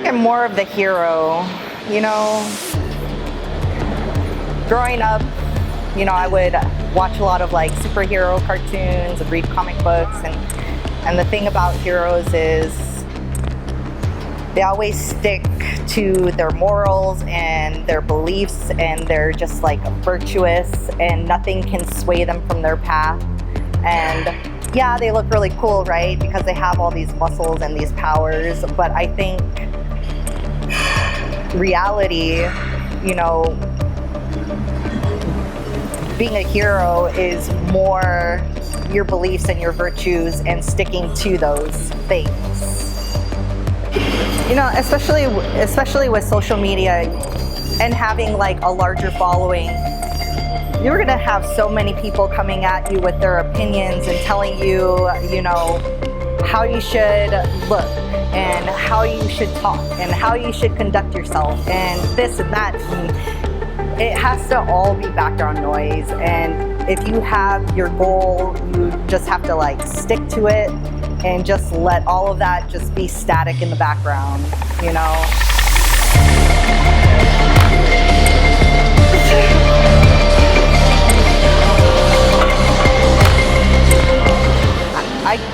like I'm more of the hero, you know. Growing up, you know, I would watch a lot of like superhero cartoons and read comic books, and the thing about heroes is they always stick to their morals and their beliefs, and they're just like virtuous and nothing can sway them from their path. And yeah, they look really cool, right? Because they have all these muscles and these powers, but I think reality, you know, being a hero is more your beliefs and your virtues and sticking to those things. You know, especially with social media and having like a larger following, you're gonna have so many people coming at you with their opinions and telling you, you know, how you should look and how you should talk and how you should conduct yourself and this and that. And it has to all be background noise, and if you have your goal, you just have to like stick to it and just let all of that just be static in the background, you know?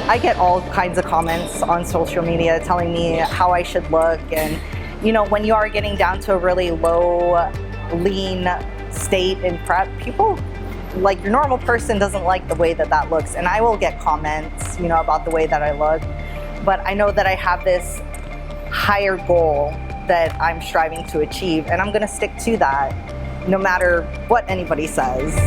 I get all kinds of comments on social media telling me how I should look, and you know, when you are getting down to a really low, lean state in prep, people, like your normal person doesn't like the way that that looks, and I will get comments, you know, about the way that I look, but I know that I have this higher goal that I'm striving to achieve, and I'm gonna stick to that no matter what anybody says.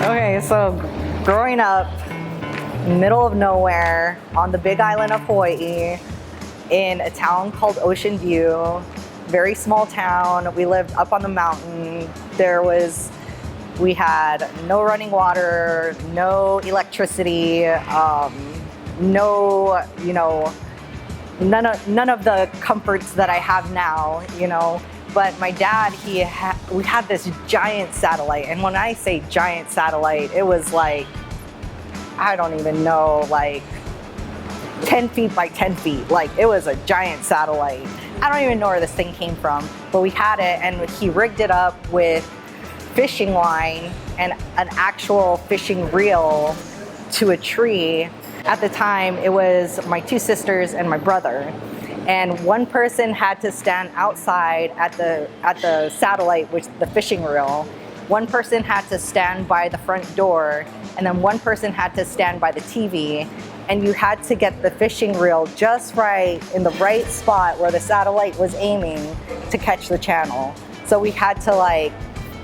Okay, so growing up, middle of nowhere, on the big island of Hawaii, in a town called Ocean View, very small town. We lived up on the mountain. We had no running water, no electricity, no, you know, none of the comforts that I have now, you know. But my dad, we had this giant satellite, and when I say giant satellite, it was like, I don't even know, like 10 feet by 10 feet. Like, it was a giant satellite. I don't even know where this thing came from, but we had it, and he rigged it up with fishing line and an actual fishing reel to a tree. At the time, it was my two sisters and my brother. And one person had to stand outside at the satellite, which the fishing reel. One person had to stand by the front door, and then one person had to stand by the TV. And you had to get the fishing reel just right in the right spot where the satellite was aiming to catch the channel. So we had to like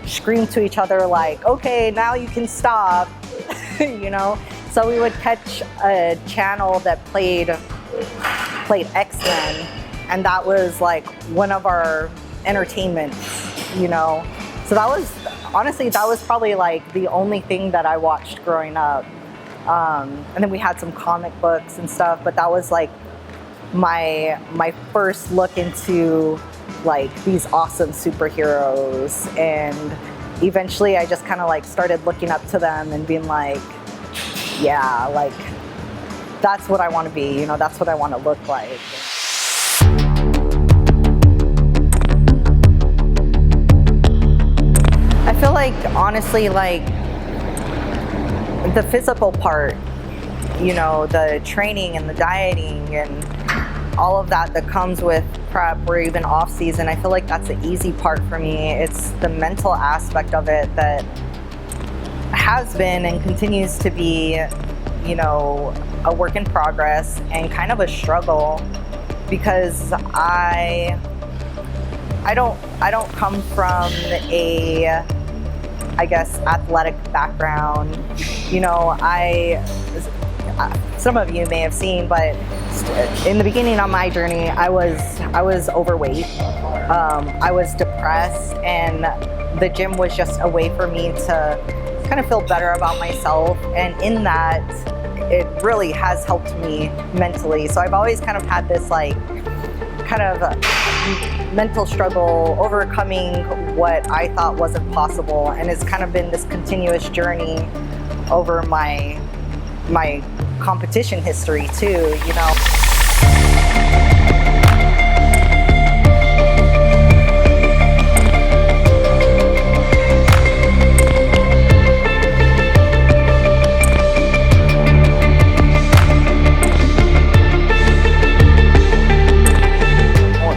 scream to each other like, okay, now you can stop, you know? So we would catch a channel that played X-Men, and that was like one of our entertainments, you know. So that was, honestly, that was probably like the only thing that I watched growing up. And then we had some comic books and stuff, but that was like my first look into like these awesome superheroes. And eventually I just kind of like started looking up to them and being like, yeah, like that's what I want to be, you know, that's what I want to look like. I feel like, honestly, like the physical part, you know, the training and the dieting and all of that comes with prep or even off season, I feel like that's the easy part for me. It's the mental aspect of it that has been and continues to be, you know, a work in progress and kind of a struggle, because I don't come from a, I guess, athletic background. You know, some of you may have seen, but in the beginning on my journey, I was overweight. I was depressed, and the gym was just a way for me to kind of feel better about myself. And in that, it really has helped me mentally. So I've always kind of had this like kind of mental struggle, overcoming what I thought wasn't possible, and it's kind of been this continuous journey over my competition history too, you know.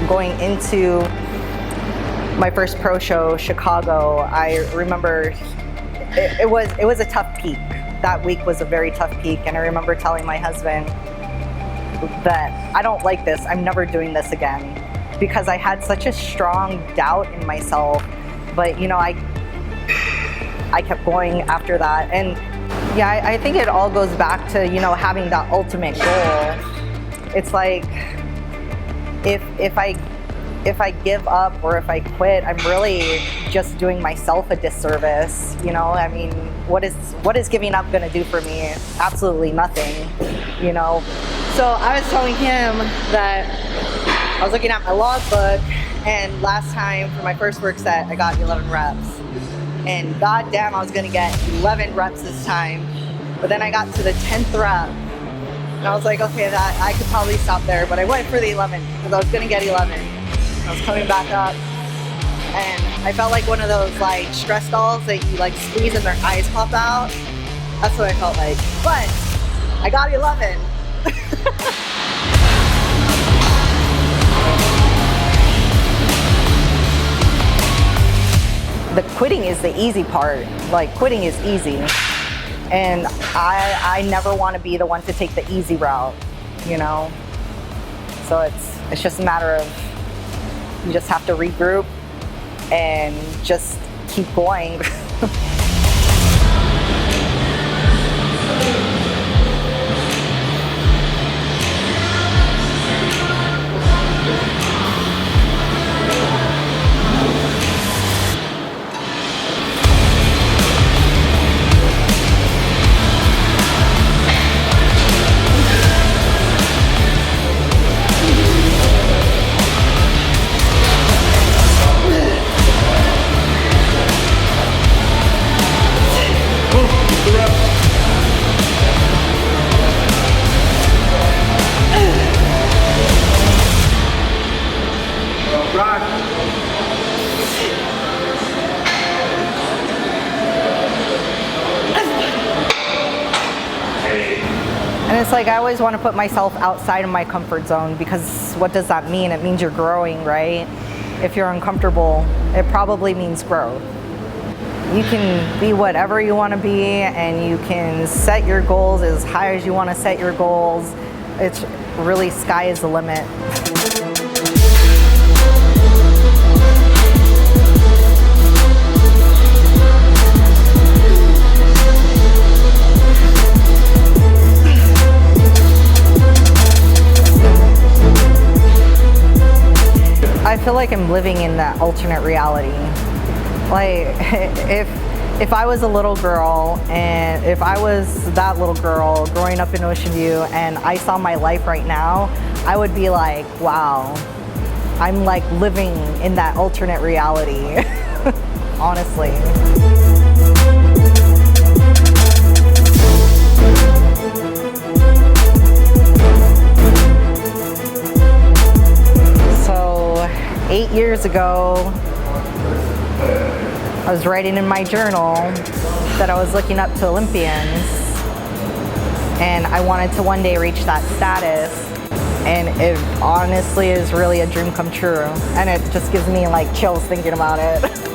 Going into my first pro show, Chicago, I remember it was a tough peak. That week was a very tough peak, and I remember telling my husband that I don't like this, I'm never doing this again, because I had such a strong doubt in myself. But you know, I kept going after that. And yeah, I think it all goes back to, you know, having that ultimate goal. It's like, if I give up or if I quit, I'm really just doing myself a disservice. You know, I mean, what is giving up gonna do for me? Absolutely nothing, you know. So I was telling him that I was looking at my logbook, and last time for my first work set, I got 11 reps. And goddamn, I was gonna get 11 reps this time. But then I got to the 10th rep, and I was like, okay, that I could probably stop there, but I went for the 11 because I was gonna get 11. I was coming back up, and I felt like one of those like stress dolls that you like squeeze and their eyes pop out. That's what I felt like. But I got 11. The quitting is the easy part. Like, quitting is easy. And I never want to be the one to take the easy route, you know? So it's just a matter of, you just have to regroup and just keep going. And it's like, I always want to put myself outside of my comfort zone, because what does that mean? It means you're growing, right? If you're uncomfortable, it probably means growth. You can be whatever you want to be, and you can set your goals as high as you want to set your goals. It's really, sky is the limit. I feel like I'm living in that alternate reality. Like, if I was a little girl, and if I was that little girl growing up in Ocean View, and I saw my life right now, I would be like, wow, I'm like living in that alternate reality, honestly. So 8 years ago, I was writing in my journal that I was looking up to Olympians, and I wanted to one day reach that status. And it honestly is really a dream come true, and it just gives me like chills thinking about it.